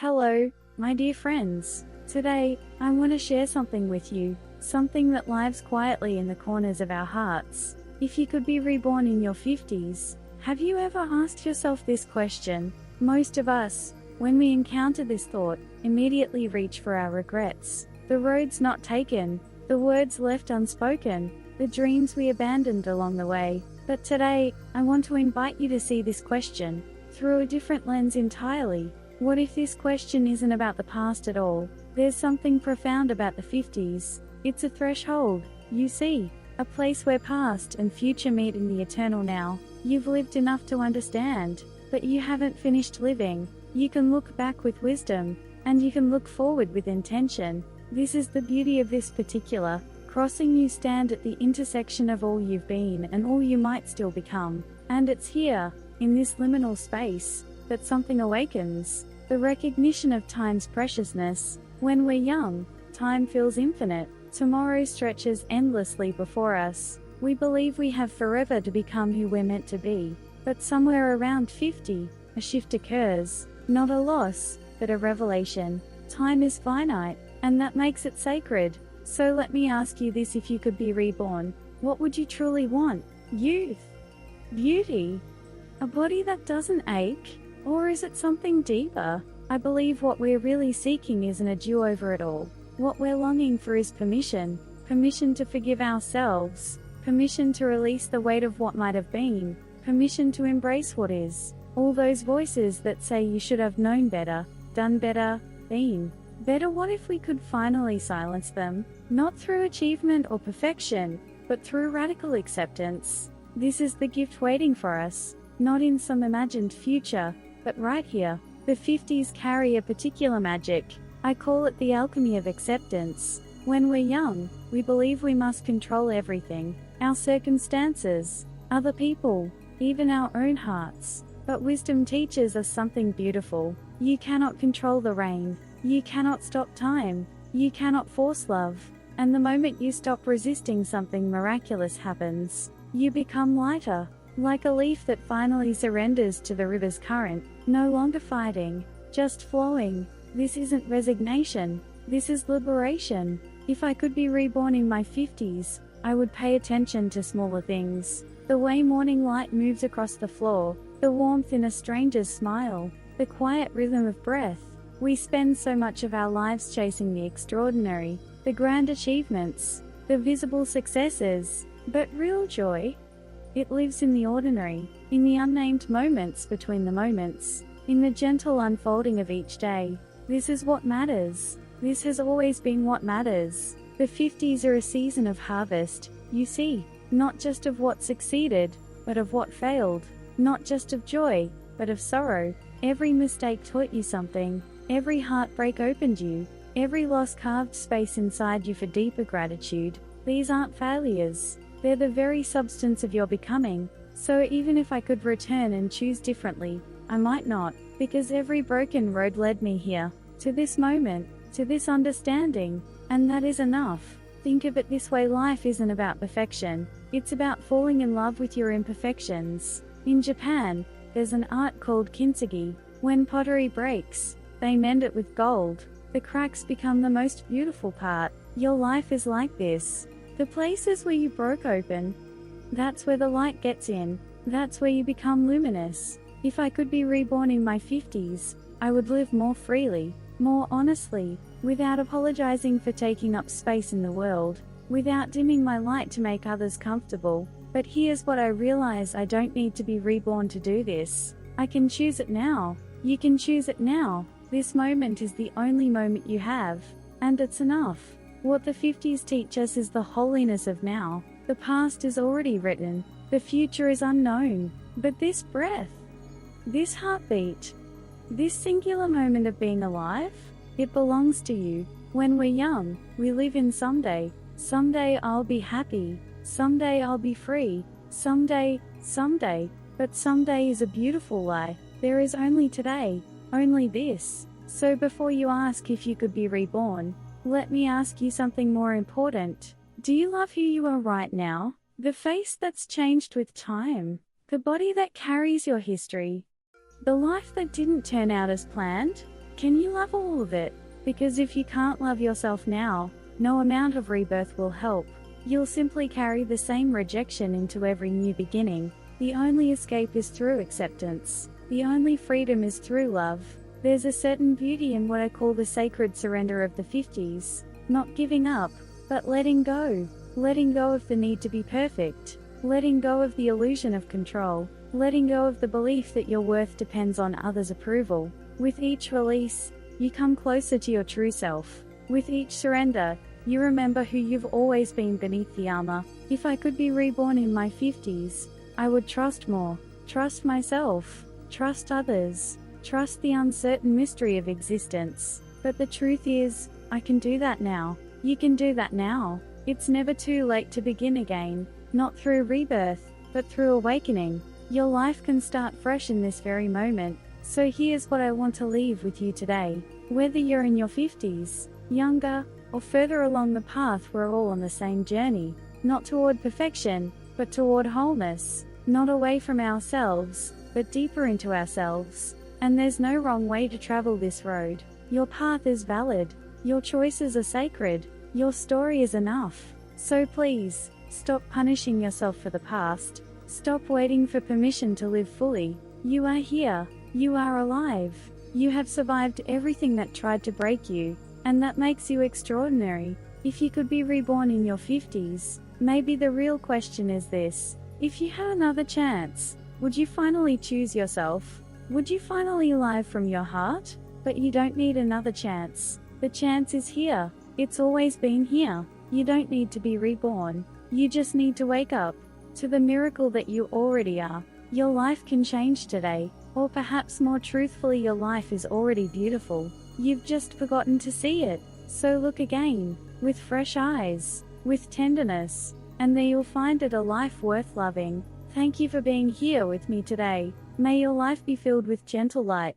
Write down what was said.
Hello, my dear friends. Today, I want to share something with you, something that lives quietly in the corners of our hearts. If you could be reborn in your 50s, have you ever asked yourself this question? Most of us, when we encounter this thought, immediately reach for our regrets. The roads not taken, the words left unspoken, the dreams we abandoned along the way. But today, I want to invite you to see this question through a different lens entirely. What if this question isn't about the past at all? There's something profound about the 50s. It's a threshold, you see, a place where past and future meet in the eternal now. You've lived enough to understand, but you haven't finished living. You can look back with wisdom, and you can look forward with intention. This is the beauty of this particular crossing. You stand at the intersection of all you've been and all you might still become. And it's here, in this liminal space, that something awakens. The recognition of time's preciousness. When we're young, time feels infinite. Tomorrow stretches endlessly before us. We believe we have forever to become who we're meant to be. But somewhere around 50, a shift occurs. Not a loss, but a revelation. Time is finite, and that makes it sacred. So let me ask you this: if you could be reborn, what would you truly want? Youth? Beauty? A body that doesn't ache? Or is it something deeper? I believe what we're really seeking isn't a do-over at all. What we're longing for is permission. Permission to forgive ourselves. Permission to release the weight of what might have been. Permission to embrace what is. All those voices that say you should have known better, done better, been better. What if we could finally silence them? Not through achievement or perfection, but through radical acceptance. This is the gift waiting for us, not in some imagined future, but right here. The 50s carry a particular magic. I call it the alchemy of acceptance. When we're young, we believe we must control everything, our circumstances, other people, even our own hearts. But wisdom teaches us something beautiful. You cannot control the rain. You cannot stop time. You cannot force love. And the moment you stop resisting, something miraculous happens. You become lighter. Like a leaf that finally surrenders to the river's current, no longer fighting, just flowing. This isn't resignation, this is liberation. If I could be reborn in my 50s, I would pay attention to smaller things. The way morning light moves across the floor, the warmth in a stranger's smile, the quiet rhythm of breath. We spend so much of our lives chasing the extraordinary, the grand achievements, the visible successes, but real joy? It lives in the ordinary, in the unnamed moments between the moments, in the gentle unfolding of each day. This is what matters. This has always been what matters. The 50s are a season of harvest, you see, not just of what succeeded, but of what failed. Not just of joy, but of sorrow. Every mistake taught you something. Every heartbreak opened you. Every loss carved space inside you for deeper gratitude. These aren't failures. They're the very substance of your becoming. So even if I could return and choose differently, I might not, because every broken road led me here, to this moment, to this understanding, and that is enough. Think of it this way: life isn't about perfection, it's about falling in love with your imperfections. In Japan, there's an art called kintsugi. When pottery breaks, they mend it with gold. The cracks become the most beautiful part. Your life is like this. The places where you broke open, that's where the light gets in. That's where you become luminous. If I could be reborn in my 50s, I would live more freely, more honestly, without apologizing for taking up space in the world, without dimming my light to make others comfortable. But here's what I realize: I don't need to be reborn to do this. I can choose it now. You can choose it now. This moment is the only moment you have, and it's enough. What the 50s teach us is the holiness of now. The past is already written, the future is unknown, but this breath, this heartbeat, this singular moment of being alive, it belongs to you. When we're young, we live in someday. Someday I'll be happy, someday I'll be free, someday, but someday is a beautiful lie. There is only today, only this. So before you ask if you could be reborn, let me ask you something more important. Do you love who you are right now? The face that's changed with time? The body that carries your history? The life that didn't turn out as planned? Can you love all of it? Because if you can't love yourself now, no amount of rebirth will help. You'll simply carry the same rejection into every new beginning. The only escape is through acceptance. The only freedom is through love. There's a certain beauty in what I call the sacred surrender of the 50s. Not giving up, but letting go. Letting go of the need to be perfect. Letting go of the illusion of control. Letting go of the belief that your worth depends on others' approval. With each release, you come closer to your true self. With each surrender, you remember who you've always been beneath the armor. If I could be reborn in my 50s, I would trust more. Trust myself. Trust others. Trust the uncertain mystery of existence. But the truth is, I can do that now. You can do that now. It's never too late to begin again. Not through rebirth, but through awakening. Your life can start fresh in this very moment. So here's what I want to leave with you today. Whether you're in your 50s, younger, or further along the path, we're all on the same journey. Not toward perfection, but toward wholeness. Not away from ourselves, but deeper into ourselves. And there's no wrong way to travel this road. Your path is valid. Your choices are sacred. Your story is enough. So please, stop punishing yourself for the past. Stop waiting for permission to live fully. You are here. You are alive. You have survived everything that tried to break you, and that makes you extraordinary. If you could be reborn in your 50s, maybe the real question is this: if you had another chance, would you finally choose yourself? Would you finally live from your heart? But you don't need another chance. The chance is here. It's always been here. You don't need to be reborn. You just need to wake up to the miracle that you already are. Your life can change today, or perhaps more truthfully, your life is already beautiful. You've just forgotten to see it. So look again, with fresh eyes, with tenderness, and there you'll find it a life worth loving. Thank you for being here with me today. May your life be filled with gentle light,